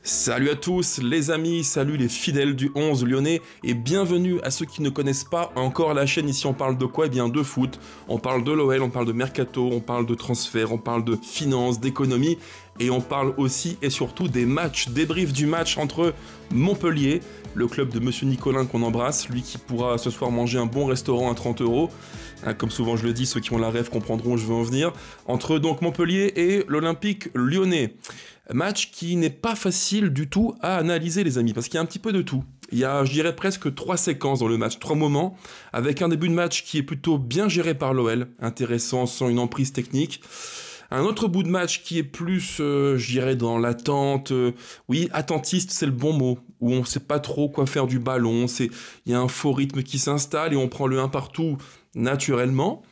Salut à tous les amis, salut les fidèles du 11 lyonnais et bienvenue à ceux qui ne connaissent pas encore la chaîne. Ici on parle de quoi? Eh bien de foot, on parle de l'OL, on parle de mercato, on parle de transfert, on parle de finance, d'économie et on parle aussi et surtout des matchs, débrief du match entre Montpellier, le club de Monsieur Nicolin qu'on embrasse, lui qui pourra ce soir manger un bon restaurant à 30 €. Comme souvent je le dis, ceux qui ont la rêve comprendront où je veux en venir. Entre donc Montpellier et l'Olympique lyonnais. Match qui n'est pas facile du tout à analyser les amis, parce qu'il y a un petit peu de tout. Il y a, je dirais, presque 3 séquences dans le match, 3 moments, avec un début de match qui est plutôt bien géré par l'OL, intéressant, sans une emprise technique. Un autre bout de match qui est plus, je dirais, dans l'attente, oui, attentiste, c'est le bon mot, où on ne sait pas trop quoi faire du ballon, il y a un faux rythme qui s'installe et on prend le 1 partout naturellement.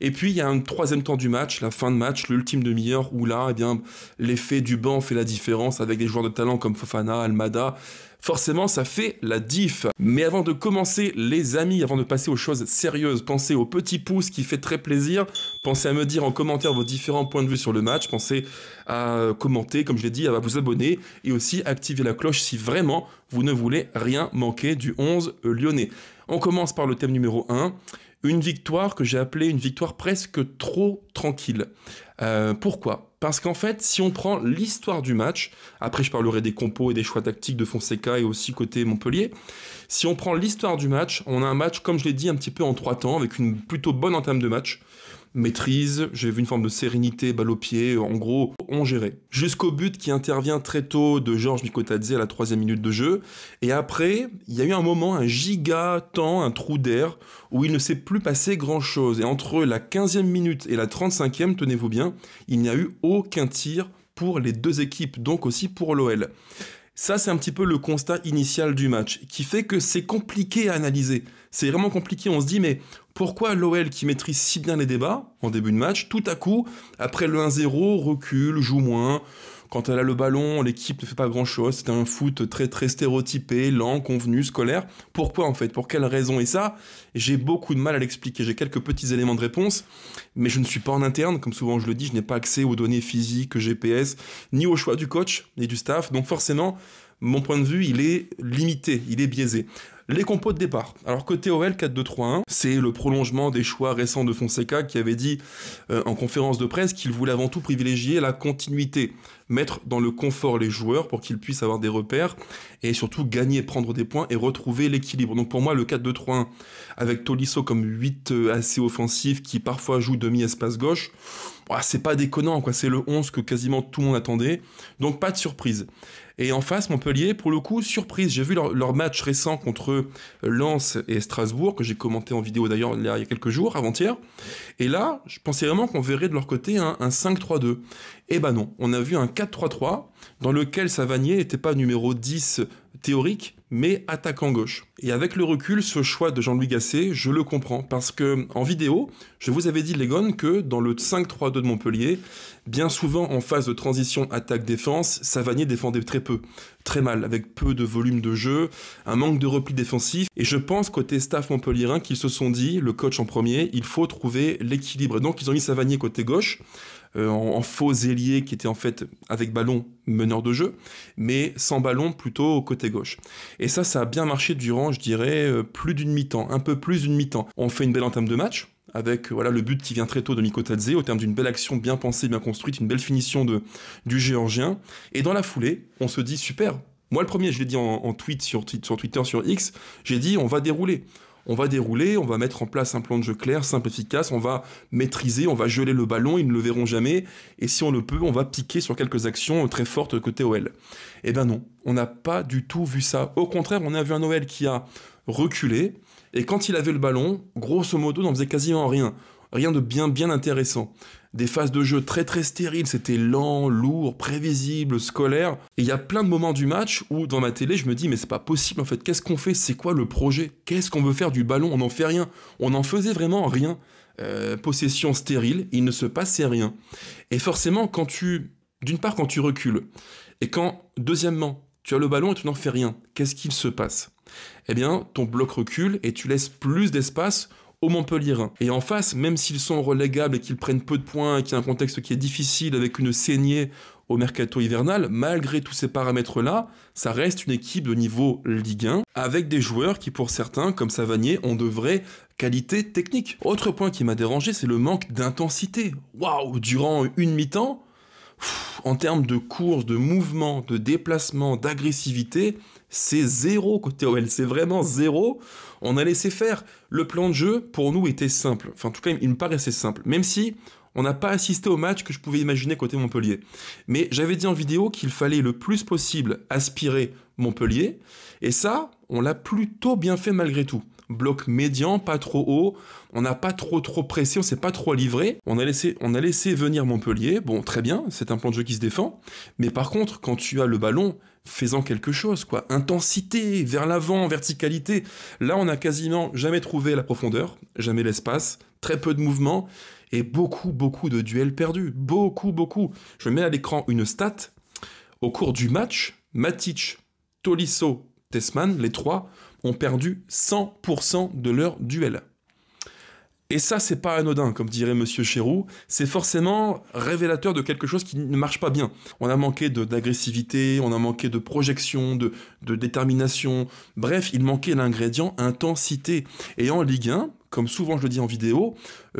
Et puis il y a un troisième temps du match, la fin de match, l'ultime demi-heure, où là, eh bien, l'effet du banc fait la différence avec des joueurs de talent comme Fofana, Almada. Forcément, ça fait la diff. Mais avant de commencer, les amis, avant de passer aux choses sérieuses, pensez au petit pouce qui fait très plaisir. Pensez à me dire en commentaire vos différents points de vue sur le match. Pensez à commenter, comme je l'ai dit, à vous abonner et aussi activer la cloche si vraiment vous ne voulez rien manquer du 11 lyonnais. On commence par le thème numéro 1. Une victoire que j'ai appelée une victoire presque trop tranquille. Pourquoi ? Parce qu'en fait, si on prend l'histoire du match, après je parlerai des compos et des choix tactiques de Fonseca et aussi côté Montpellier, si on prend l'histoire du match, on a un match, comme je l'ai dit, un petit peu en 3 temps, avec une plutôt bonne entame de match. Maîtrise, j'ai vu une forme de sérénité, balle au pied, en gros, on gérait. Jusqu'au but qui intervient très tôt de Georges Mikotadze à la 3e minute de jeu. Et après, il y a eu un moment, un giga temps, un trou d'air, où il ne s'est plus passé grand chose. Et entre la 15e minute et la 35e, tenez-vous bien, il n'y a eu aucun tir pour les deux équipes, donc aussi pour l'OL. Ça, c'est un petit peu le constat initial du match, qui fait que c'est compliqué à analyser. C'est vraiment compliqué, on se dit, mais pourquoi l'OL qui maîtrise si bien les débats, en début de match, tout à coup, après le 1-0, recule, joue moins. Quand elle a le ballon, l'équipe ne fait pas grand-chose, c'est un foot très très stéréotypé, lent, convenu, scolaire. Pourquoi en fait? Pour quelle raison? Et ça, j'ai beaucoup de mal à l'expliquer. J'ai quelques petits éléments de réponse, mais je ne suis pas en interne, comme souvent je le dis, je n'ai pas accès aux données physiques, GPS, ni au choix du coach, ni du staff, donc forcément, mon point de vue, il est limité, il est biaisé. Les compos de départ. Alors côté OL 4-2-3-1, c'est le prolongement des choix récents de Fonseca qui avait dit en conférence de presse qu'il voulait avant tout privilégier la continuité, mettre dans le confort les joueurs pour qu'ils puissent avoir des repères et surtout gagner, prendre des points et retrouver l'équilibre. Donc pour moi le 4-2-3-1 avec Tolisso comme 8 assez offensif qui parfois joue demi-espace gauche, c'est pas déconnant quoi, c'est le 11 que quasiment tout le monde attendait, donc pas de surprise. Et en face, Montpellier, pour le coup, surprise. J'ai vu leur match récent contre Lens et Strasbourg, que j'ai commenté en vidéo d'ailleurs il y a quelques jours, avant-hier. Et là, je pensais vraiment qu'on verrait de leur côté un 5-3-2. Eh ben non, on a vu un 4-3-3, dans lequel Savanier n'était pas numéro 10 théorique, mais attaquant gauche. Et avec le recul, ce choix de Jean-Louis Gasset, je le comprends, parce que en vidéo, je vous avais dit, les gones, que dans le 5-3-2 de Montpellier, bien souvent en phase de transition attaque-défense, Savanier défendait très peu, très mal, avec peu de volume de jeu, un manque de repli défensif, et je pense côté staff montpelliérain qu'ils se sont dit, le coach en premier, il faut trouver l'équilibre. Et donc ils ont mis Savanier côté gauche, en faux ailier qui était en fait avec ballon meneur de jeu, mais sans ballon plutôt au côté gauche. Et ça a bien marché durant, je dirais, plus d'une mi-temps, un peu plus d'une mi-temps. On fait une belle entame de match, avec voilà le but qui vient très tôt de Mikotadze, au terme d'une belle action bien pensée, bien construite, une belle finition du Géorgien. Et dans la foulée, on se dit super. Moi le premier, je l'ai dit en tweet sur Twitter, sur X, j'ai dit on va dérouler. On va dérouler, on va mettre en place un plan de jeu clair, simple, efficace, on va maîtriser, on va geler le ballon, ils ne le verront jamais, et si on le peut, on va piquer sur quelques actions très fortes côté OL. Eh ben non, on n'a pas du tout vu ça. Au contraire, on a vu un OL qui a reculé, et quand il avait le ballon, grosso modo, n'en faisait quasiment rien. Rien de bien intéressant. Des phases de jeu très très stériles, c'était lent, lourd, prévisible, scolaire. Et il y a plein de moments du match où dans ma télé je me dis mais c'est pas possible en fait, qu'est-ce qu'on fait? C'est quoi le projet? Qu'est-ce qu'on veut faire du ballon? On n'en fait rien. On n'en faisait vraiment rien. Possession stérile, il ne se passait rien. Et forcément d'une part quand tu recules, et quand deuxièmement tu as le ballon et tu n'en fais rien, qu'est-ce qu'il se passe? Eh bien ton bloc recule et tu laisses plus d'espace aux Montpelliérains. Et en face, même s'ils sont relégables et qu'ils prennent peu de points et qu'il y a un contexte qui est difficile avec une saignée au mercato hivernal, malgré tous ces paramètres-là, ça reste une équipe de niveau Ligue 1, avec des joueurs qui, pour certains, comme Savanier, ont de vraies qualités techniques. Autre point qui m'a dérangé, c'est le manque d'intensité. Waouh, durant une mi-temps, en termes de course, de mouvement, de déplacement, d'agressivité, c'est zéro côté OL, c'est vraiment zéro. On a laissé faire. Le plan de jeu, pour nous, était simple. Enfin, en tout cas, il me paraissait simple. Même si on n'a pas assisté au match que je pouvais imaginer côté Montpellier. Mais j'avais dit en vidéo qu'il fallait le plus possible aspirer Montpellier. Et ça, on l'a plutôt bien fait malgré tout. Bloc médian, pas trop haut, on n'a pas trop pressé, on s'est pas trop livré, on a laissé venir Montpellier, bon très bien, c'est un plan de jeu qui se défend, mais par contre quand tu as le ballon, fais-en quelque chose quoi, intensité, vers l'avant, verticalité, là on n'a quasiment jamais trouvé la profondeur, jamais l'espace, très peu de mouvement, et beaucoup de duels perdus, beaucoup. Je mets à l'écran une stat, au cours du match, Matic, Tolisso, Tessman, les trois, ont perdu 100% de leur duel. Et ça, c'est pas anodin, comme dirait Monsieur Chéroux, c'est forcément révélateur de quelque chose qui ne marche pas bien. On a manqué d'agressivité, on a manqué de projection, de détermination, bref, il manquait l'ingrédient intensité. Et en Ligue 1, comme souvent je le dis en vidéo,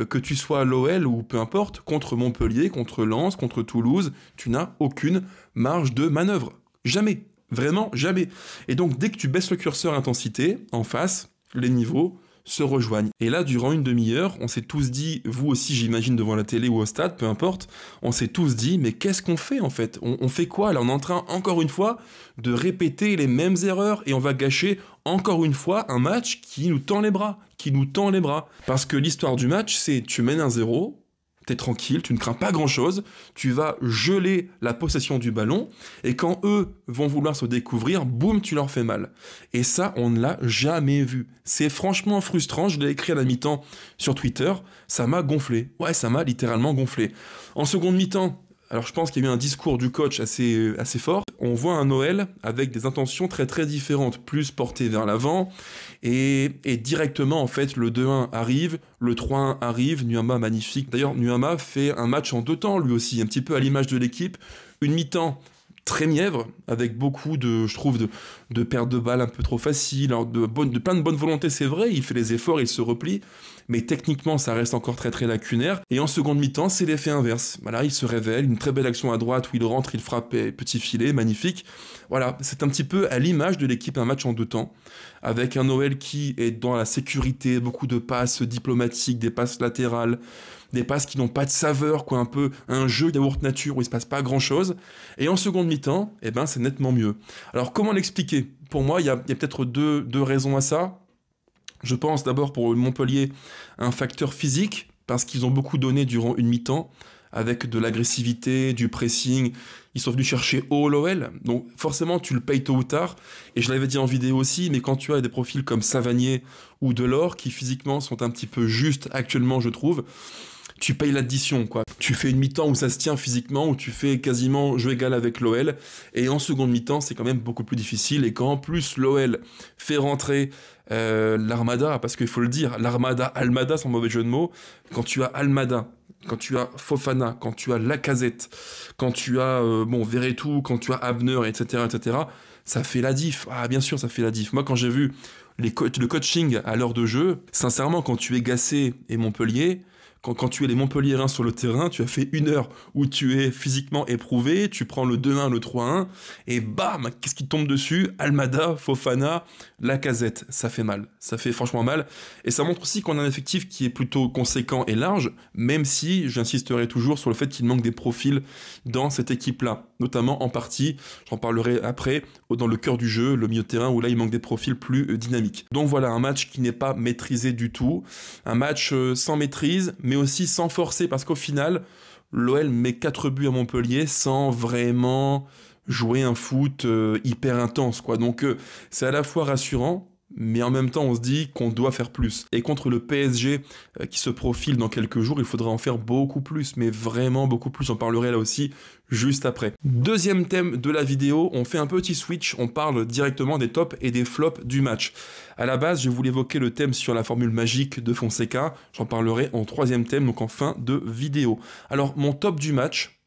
que tu sois l'OL ou peu importe, contre Montpellier, contre Lens, contre Toulouse, tu n'as aucune marge de manœuvre. Jamais. Vraiment, jamais. Et donc, dès que tu baisses le curseur intensité, en face, les niveaux se rejoignent. Et là, durant une demi-heure, on s'est tous dit, vous aussi j'imagine devant la télé ou au stade, peu importe, on s'est tous dit, mais qu'est-ce qu'on fait en fait ? On fait quoi là ? On est en train, encore une fois, de répéter les mêmes erreurs et on va gâcher encore une fois un match qui nous tend les bras, Parce que l'histoire du match, c'est tu mènes 1-0, t'es tranquille, tu ne crains pas grand-chose, tu vas geler la possession du ballon, et quand eux vont vouloir se découvrir, boum, tu leur fais mal. Et ça, on ne l'a jamais vu. C'est franchement frustrant, je l'ai écrit à la mi-temps sur Twitter, ça m'a gonflé. Ouais, ça m'a littéralement gonflé. En seconde mi-temps, alors je pense qu'il y a eu un discours du coach assez fort. On voit un OL avec des intentions très différentes, plus portées vers l'avant, et directement en fait le 2-1 arrive, le 3-1 arrive, Nuama magnifique. D'ailleurs Nuama fait un match en 2 temps lui aussi, un petit peu à l'image de l'équipe, une mi-temps très mièvre, avec beaucoup de pertes de balles un peu trop faciles, alors de plein de bonne volonté c'est vrai, il fait les efforts, il se replie, mais techniquement ça reste encore très lacunaire, et en seconde mi-temps c'est l'effet inverse, voilà, il se révèle, une très belle action à droite où il rentre, il frappe, petit filet, magnifique, voilà, c'est un petit peu à l'image de l'équipe, un match en 2 temps, avec un OL qui est dans la sécurité, beaucoup de passes diplomatiques, des passes latérales, des passes qui n'ont pas de saveur, quoi, un peu un jeu yaourt nature où il se passe pas grand chose, et en seconde mi-temps, eh ben c'est nettement mieux. Alors comment l'expliquer ? Pour moi, il y a peut-être deux raisons à ça. Je pense d'abord pour Montpellier, un facteur physique, parce qu'ils ont beaucoup donné durant une mi-temps, avec de l'agressivité, du pressing, ils sont venus chercher haut l'OL, donc forcément tu le payes tôt ou tard, et je l'avais dit en vidéo aussi, mais quand tu as des profils comme Savanier ou Delors, qui physiquement sont un petit peu justes actuellement je trouve, tu payes l'addition, quoi. Tu fais une mi-temps où ça se tient physiquement, où tu fais quasiment jeu égal avec l'OL, et en seconde mi-temps, c'est quand même beaucoup plus difficile, et quand en plus l'OL fait rentrer l'Armada, parce qu'il faut le dire, l'Armada, Almada, sans mauvais jeu de mots, quand tu as Almada, quand tu as Fofana, quand tu as Lacazette, quand tu as Verretou, quand tu as Abner, etc., ça fait la diff. Ah, bien sûr, ça fait la diff. Moi, quand j'ai vu le coaching à l'heure de jeu, sincèrement, quand tu es Gasset et Montpellier, quand tu es les Montpelliérains sur le terrain, tu as fait 1 heure où tu es physiquement éprouvé, tu prends le 2-1, le 3-1, et bam, qu'est-ce qui tombe dessus ? Almada, Fofana, Lacazette. Ça fait mal, ça fait franchement mal, et ça montre aussi qu'on a un effectif qui est plutôt conséquent et large, même si j'insisterai toujours sur le fait qu'il manque des profils dans cette équipe-là, notamment en partie, j'en parlerai après, dans le cœur du jeu, le milieu de terrain, où là il manque des profils plus dynamiques. Donc voilà, un match qui n'est pas maîtrisé du tout, un match sans maîtrise, mais aussi sans forcer, parce qu'au final, l'OL met 4 buts à Montpellier sans vraiment jouer un foot hyper intense, quoi. Donc c'est à la fois rassurant, mais en même temps on se dit qu'on doit faire plus. Et contre le PSG qui se profile dans quelques jours, il faudra en faire beaucoup plus, mais vraiment beaucoup plus, j'en parlerai là aussi juste après. Deuxième thème de la vidéo, on fait un petit switch, on parle directement des tops et des flops du match. À la base, je voulais évoquer le thème sur la formule magique de Fonseca, j'en parlerai en 3e thème, donc en fin de vidéo. Alors, mon top du match,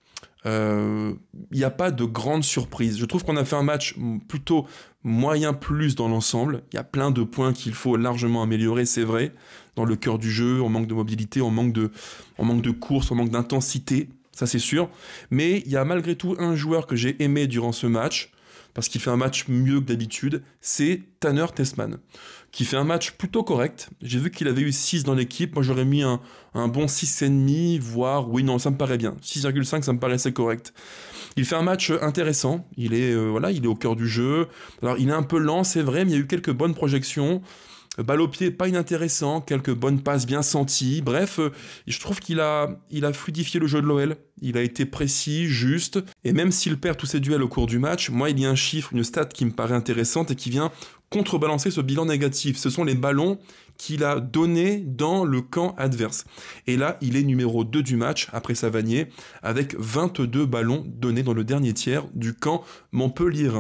Il n'y a pas de grande surprise. Je trouve qu'on a fait un match plutôt moyen plus dans l'ensemble. Il y a plein de points qu'il faut largement améliorer, c'est vrai. Dans le cœur du jeu, on manque de mobilité, on manque de course, on manque d'intensité, ça c'est sûr. Mais il y a malgré tout un joueur que j'ai aimé durant ce match, parce qu'il fait un match mieux que d'habitude, c'est Tanner Tessmann, qui fait un match plutôt correct. J'ai vu qu'il avait eu 6 dans l'équipe, moi j'aurais mis un bon 6,5, voire, oui non, ça me paraît bien, 6,5 ça me paraissait correct. Il fait un match intéressant, il est au cœur du jeu. Alors il est un peu lent, c'est vrai, mais il y a eu quelques bonnes projections. Balle au pied, pas inintéressant, quelques bonnes passes bien senties. Bref, je trouve qu'il a fluidifié le jeu de l'OL. Il a été précis, juste. Et même s'il perd tous ses duels au cours du match, moi, il y a un chiffre, une stat qui me paraît intéressante et qui vient contrebalancer ce bilan négatif. Ce sont les ballons qu'il a donnés dans le camp adverse. Et là, il est numéro 2 du match, après Savanier, avec 22 ballons donnés dans le dernier tiers du camp Montpellier.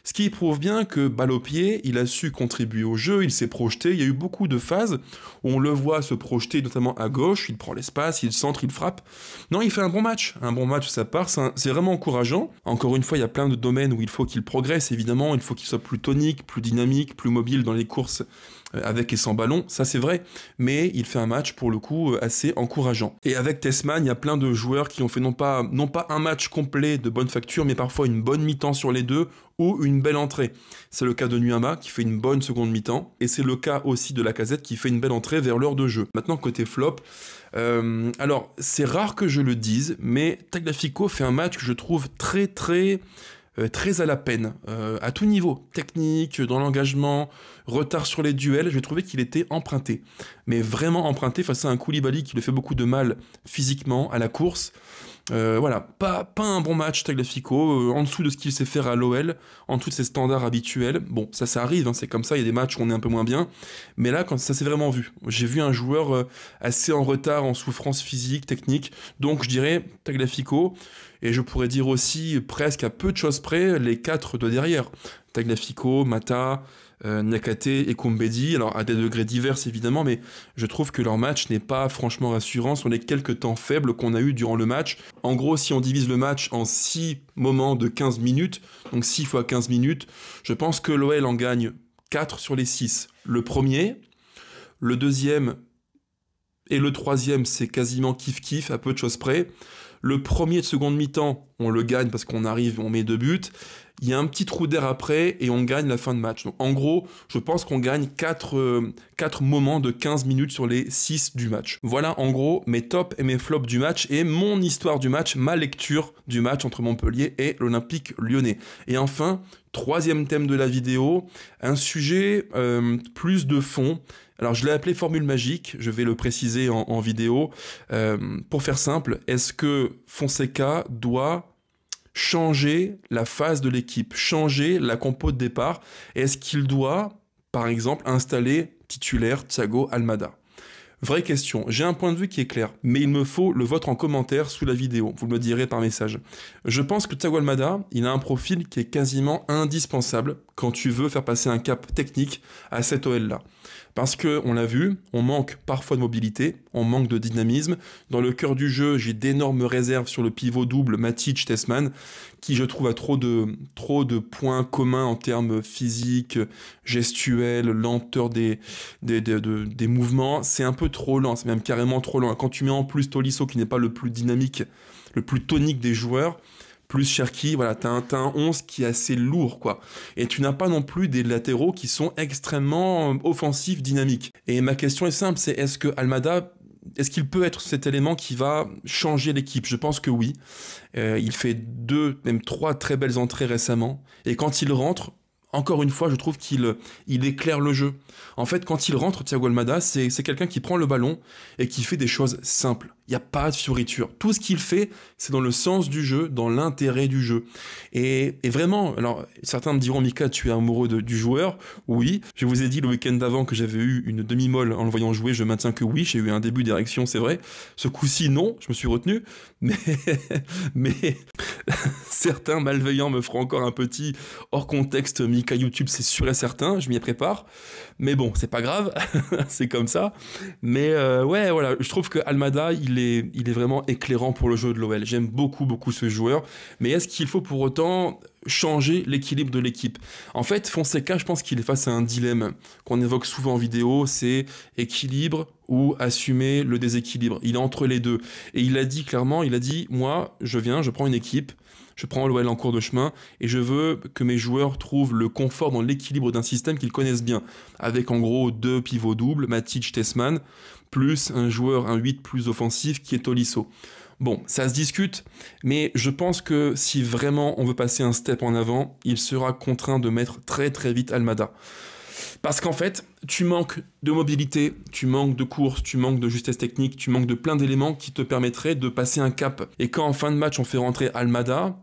Ce qui prouve bien que, balle au pied, il a su contribuer au jeu, il s'est projeté. Il y a eu beaucoup de phases où on le voit se projeter, notamment à gauche, il prend l'espace, il centre, il frappe. Non, il fait un bon match ça part, c'est vraiment encourageant. Encore une fois, il y a plein de domaines où il faut qu'il progresse, évidemment, il faut qu'il soit plus tonique, plus dynamique, plus mobile dans les courses avec et sans ballon, ça c'est vrai, mais il fait un match pour le coup assez encourageant. Et avec Tessmann, il y a plein de joueurs qui ont fait non pas un match complet de bonne facture, mais parfois une bonne mi-temps sur les deux, ou une belle entrée. C'est le cas de Nuama qui fait une bonne seconde mi-temps, et c'est le cas aussi de Lacazette qui fait une belle entrée vers l'heure de jeu. Maintenant côté flop, alors c'est rare que je le dise, mais Tagliafico fait un match que je trouve très à la peine, à tout niveau, technique, dans l'engagement, retard sur les duels, j'ai trouvé qu'il était emprunté. Mais vraiment emprunté face à un Koulibaly qui lui fait beaucoup de mal physiquement à la course. Voilà, pas un bon match Tagliafico, en dessous de ce qu'il sait faire à l'OL, en dessous de ses standards habituels. Bon, ça arrive, hein, c'est comme ça, il y a des matchs où on est un peu moins bien, mais là, quand ça s'est vraiment vu. J'ai vu un joueur assez en retard, en souffrance physique, technique, donc je dirais Tagliafico, et je pourrais dire aussi, presque à peu de choses près, les 4 de derrière. Tagliafico, Mata, Niakhaté et Koumbedi, alors à des degrés divers évidemment, mais je trouve que leur match n'est pas franchement rassurant sur les quelques temps faibles qu'on a eu durant le match. En gros, si on divise le match en 6 moments de 15 minutes, donc 6 fois 15 minutes, je pense que l'OL en gagne 4 sur les 6. Le premier, le deuxième et le troisième, c'est quasiment kiff-kiff, à peu de choses près. Le premier de seconde mi-temps, on le gagne parce qu'on arrive, on met 2 buts. Il y a un petit trou d'air après et on gagne la fin de match. Donc en gros, je pense qu'on gagne 4 moments de 15 minutes sur les 6 du match. Voilà en gros mes tops et mes flops du match et mon histoire du match, ma lecture du match entre Montpellier et l'Olympique Lyonnais. Et enfin, troisième thème de la vidéo, un sujet plus de fond. Alors je l'ai appelé formule magique, je vais le préciser en vidéo. Pour faire simple, est-ce que Fonseca doit changer la phase de l'équipe, changer la compo de départ? Est-ce qu'il doit, par exemple, installer titulaire Thiago Almada? Vraie question, j'ai un point de vue qui est clair, mais il me faut le vôtre en commentaire sous la vidéo, vous me le direz par message. Je pense que Thiago Almada, il a un profil qui est quasiment indispensable quand tu veux faire passer un cap technique à cette OL-là. Parce que, on l'a vu, on manque parfois de mobilité, on manque de dynamisme. Dans le cœur du jeu, j'ai d'énormes réserves sur le pivot double Matic-Tessmann, qui je trouve a trop de points communs en termes physiques, gestuels, lenteur des mouvements. C'est un peu trop lent, c'est même carrément trop lent. Quand tu mets en plus Tolisso, qui n'est pas le plus dynamique, le plus tonique des joueurs, plus Cherki, voilà, t'as un 11 qui est assez lourd, quoi. Et tu n'as pas non plus des latéraux qui sont extrêmement offensifs, dynamiques. Et ma question est simple, c'est est-ce que Almada, est-ce qu'il peut être cet élément qui va changer l'équipe? Je pense que oui. Il fait 2, même 3 très belles entrées récemment. Et quand il rentre, encore une fois, je trouve qu'il éclaire le jeu. En fait, quand il rentre, Thiago Almada, c'est quelqu'un qui prend le ballon et qui fait des choses simples. Il n'y a pas de fioriture. Tout ce qu'il fait, c'est dans le sens du jeu, dans l'intérêt du jeu. Et vraiment, alors certains me diront, Mika, tu es amoureux du joueur. Oui, je vous ai dit le week-end d'avant que j'avais eu une demi-molle en le voyant jouer. Je maintiens que oui, j'ai eu un début d'érection, c'est vrai. Ce coup-ci, non, je me suis retenu. Mais Certains malveillants me feront encore un petit hors contexte Mika YouTube, c'est sûr et certain, je m'y prépare. Mais bon, c'est pas grave, c'est comme ça. Mais ouais, voilà, je trouve que Almada, il est vraiment éclairant pour le jeu de l'OL. J'aime beaucoup ce joueur. Mais est-ce qu'il faut pour autant changer l'équilibre de l'équipe? En fait, Fonseca, je pense qu'il est face à un dilemme qu'on évoque souvent en vidéo, c'est équilibre ou assumer le déséquilibre. Il est entre les deux. Et il a dit clairement, moi, je prends une équipe, je prends l'OL en cours de chemin et je veux que mes joueurs trouvent le confort dans l'équilibre d'un système qu'ils connaissent bien. Avec en gros 2 pivots doubles, Matic, Tessman, plus un joueur, un 8 plus offensif qui est Tolisso. Bon, ça se discute, mais je pense que si vraiment on veut passer un step en avant, il sera contraint de mettre très vite Almada. Parce qu'en fait, tu manques de mobilité, tu manques de course, tu manques de justesse technique, tu manques de plein d'éléments qui te permettraient de passer un cap. Et quand en fin de match on fait rentrer Almada,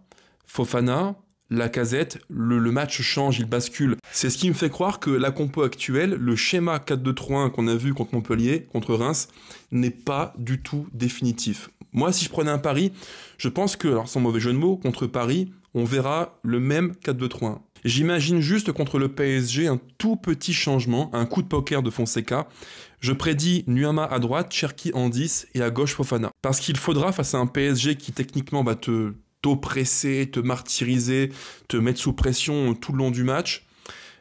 Fofana, Lacazette, le match change, il bascule. C'est ce qui me fait croire que la compo actuelle, le schéma 4-2-3-1 qu'on a vu contre Montpellier, contre Reims, n'est pas du tout définitif. Moi, si je prenais un pari, je pense que, alors sans mauvais jeu de mots, contre Paris, on verra le même 4-2-3-1. J'imagine juste contre le PSG un tout petit changement, un coup de poker de Fonseca. Je prédis Nuama à droite, Cherki en 10 et à gauche Fofana. Parce qu'il faudra, face à un PSG qui techniquement va t'oppresser, te martyriser, te mettre sous pression tout le long du match,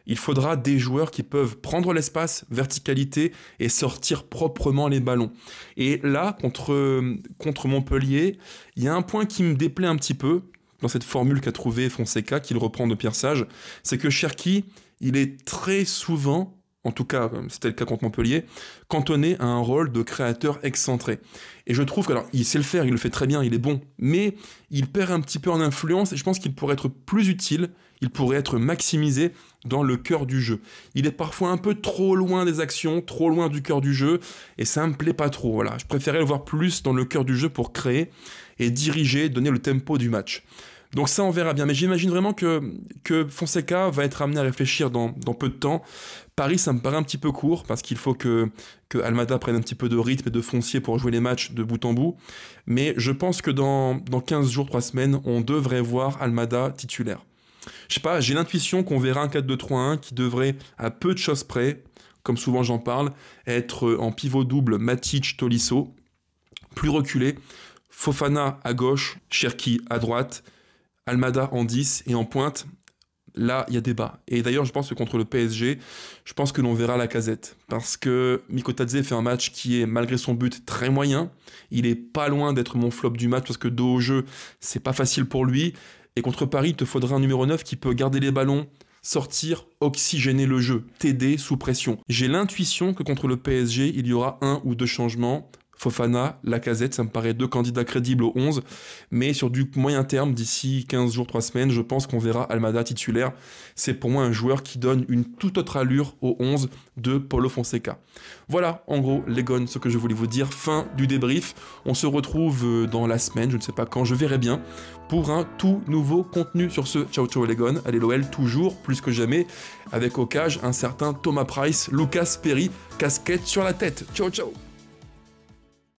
il faudra des joueurs qui peuvent prendre l'espace, verticalité et sortir proprement les ballons. Et là, contre Montpellier, il y a un point qui me déplaît un petit peu dans cette formule qu'a trouvé Fonseca, qu'il reprend de Pierre Sage, c'est que Cherki, il est très souvent, en tout cas c'était le cas contre Montpellier, cantonné à un rôle de créateur excentré. Et je trouve qu'il sait le faire, il le fait très bien, il est bon, mais il perd un petit peu en influence et je pense qu'il pourrait être plus utile, il pourrait être maximisé dans le cœur du jeu. Il est parfois un peu trop loin des actions, trop loin du cœur du jeu, et ça me plaît pas trop. Voilà. Je préférais le voir plus dans le cœur du jeu pour créer et diriger, donner le tempo du match. Donc ça, on verra bien. Mais j'imagine vraiment que Fonseca va être amené à réfléchir dans peu de temps. Paris, ça me paraît un petit peu court, parce qu'il faut que Almada prenne un petit peu de rythme et de foncier pour jouer les matchs de bout en bout. Mais je pense que dans 15 jours, 3 semaines, on devrait voir Almada titulaire. Je sais pas, j'ai l'intuition qu'on verra un 4-2-3-1 qui devrait, à peu de choses près, comme souvent j'en parle, être en pivot double Matic-Tolisso, plus reculé, Fofana à gauche, Cherki à droite, Almada en 10 et en pointe, là, il y a débat. Et d'ailleurs, je pense que contre le PSG, je pense que l'on verra Lacazette. Parce que Mikotadze fait un match qui est, malgré son but, très moyen. Il est pas loin d'être mon flop du match parce que dos au jeu, c'est pas facile pour lui. Et contre Paris, il te faudra un numéro 9 qui peut garder les ballons, sortir, oxygéner le jeu, t'aider sous pression. J'ai l'intuition que contre le PSG, il y aura 1 ou 2 changements. Fofana, Lacazette, ça me paraît 2 candidats crédibles au 11, mais sur du moyen terme, d'ici 15 jours, 3 semaines, je pense qu'on verra Almada titulaire. C'est pour moi un joueur qui donne une toute autre allure au 11 de Paulo Fonseca. Voilà, en gros, les gones, ce que je voulais vous dire. Fin du débrief. On se retrouve dans la semaine, je ne sais pas quand, je verrai bien, pour un tout nouveau contenu sur ce Ciao Ciao les gones. Allez l'OL, toujours, plus que jamais, avec au cage un certain Thomas Price, Lucas Perry, casquette sur la tête. Ciao ciao.